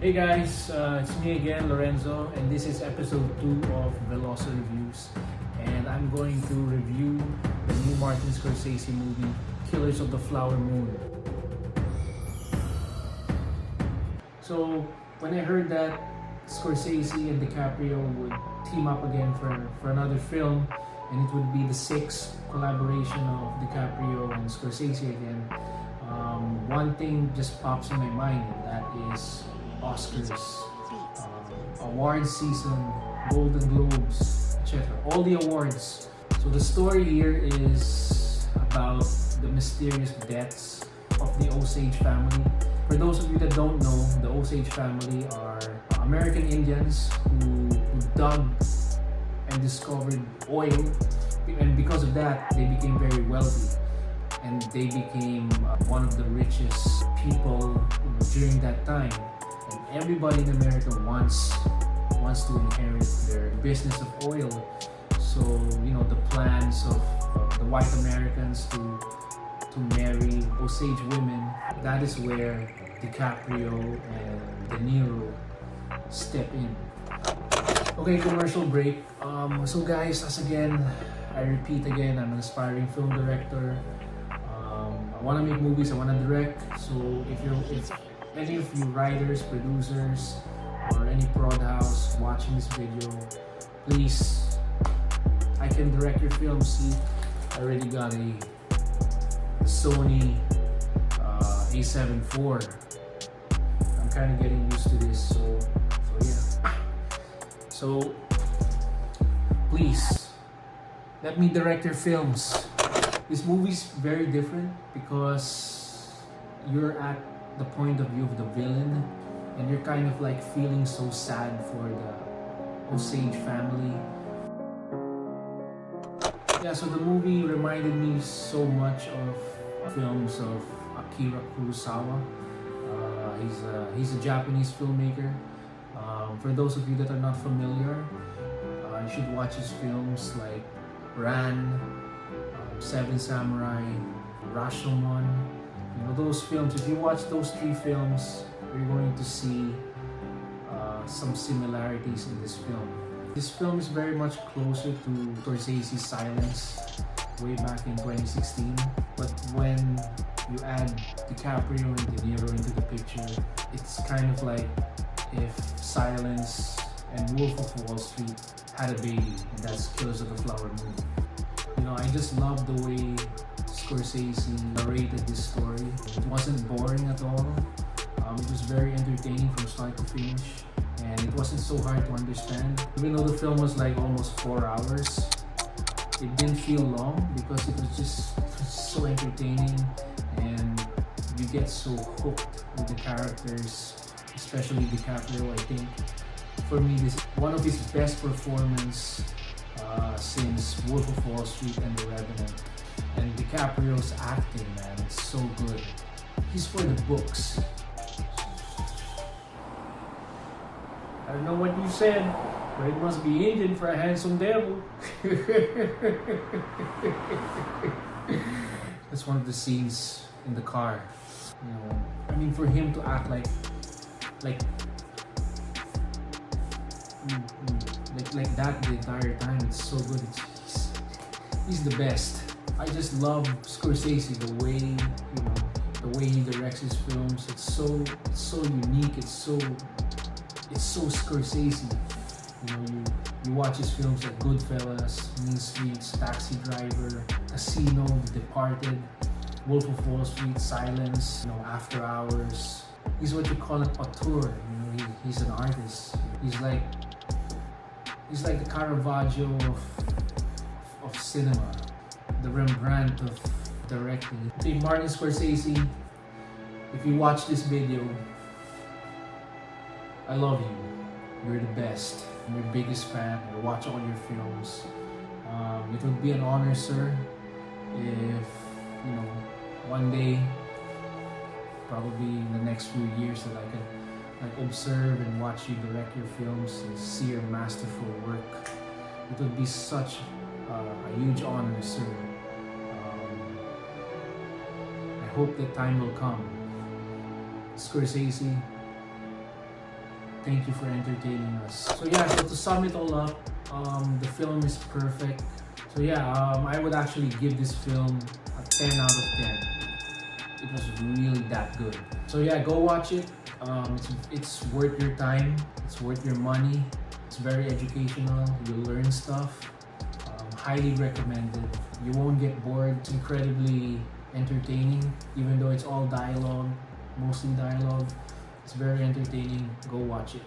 Hey guys, it's me again, Lorenzo, and this is episode 2 of Velosa Reviews. And I'm going to review the new Martin Scorsese movie, Killers of the Flower Moon. So, when I heard that Scorsese and DiCaprio would team up again for another film, and it would be the sixth collaboration of DiCaprio and Scorsese again, one thing just pops in my mind, and that is Oscars, awards season, Golden Globes, etc. All the awards. So the story here is about the mysterious deaths of the Osage family. For those of you that don't know, the Osage family are American Indians who dug and discovered oil, and because of that, they became very wealthy. And they became one of the richest people during that time. And everybody in America wants to inherit their business of oil. So the plans of the white Americans to marry Osage women. That is where DiCaprio and De Niro step in. Okay, commercial break. So guys, I repeat again, I'm an aspiring film director. I want to make movies, I want to direct. So if any of you writers, producers, or any prod house watching this video, please, I can direct your film. See, I already got a Sony A7 IV. I'm kind of getting used to this, so yeah. So please, let me direct your films. This movie's very different because you're at the point of view of the villain, and you're kind of like feeling so sad for the Osage family. Yeah, so the movie reminded me so much of films of Akira Kurosawa. He's a Japanese filmmaker. For those of you that are not familiar, you should watch his films like Ran, Seven Samurai, Rashomon. Those films. If you watch those three films, you're going to see some similarities in this film. This film is very much closer to Scorsese's Silence way back in 2016. But when you add DiCaprio and De Niro into the picture, it's kind of like if Silence and Wolf of Wall Street had a baby, and that's Killers of the Flower Moon. I just love the way Scorsese narrated this story. It wasn't boring at all. It was very entertaining from start to finish, and it wasn't so hard to understand. Even though the film was like almost 4 hours, it didn't feel long because it was just so entertaining, and you get so hooked with the characters, especially DiCaprio. I think for me, this is one of his best performances since Wolf of Wall Street and The Revenant. And DiCaprio's acting, man, it's so good. He's for the books. I don't know what you said, but it must be Indian for a handsome devil. That's one of the scenes in the car. For him to act like that the entire time, it's so good. He's the best. I just love Scorsese, the way he directs his films. It's so unique. It's so Scorsese. You watch his films like Goodfellas, Mean Streets, Taxi Driver, Casino, The Departed, Wolf of Wall Street, Silence, After Hours. He's what you call an auteur. He's an artist. He's like the Caravaggio of cinema, the Rembrandt of directing. Okay, Martin Scorsese, if you watch this video, I love you. You're the best. I'm your biggest fan. I watch all your films. It would be an honor, sir, if one day, probably in the next few years, that I can observe and watch you direct your films and see your masterful work. It would be such a huge honor, sir. I hope that time will come. Scorsese, Thank you for entertaining us. So yeah, so to sum it all up, the film is perfect. So yeah, I would actually give this film a 10 out of 10. It was really that good. So yeah, go watch it. It's worth your time. It's worth your money. It's very educational. You'll learn stuff. Highly recommended. You won't get bored. It's incredibly entertaining, even though it's all dialogue, mostly dialogue. It's very entertaining. Go watch it.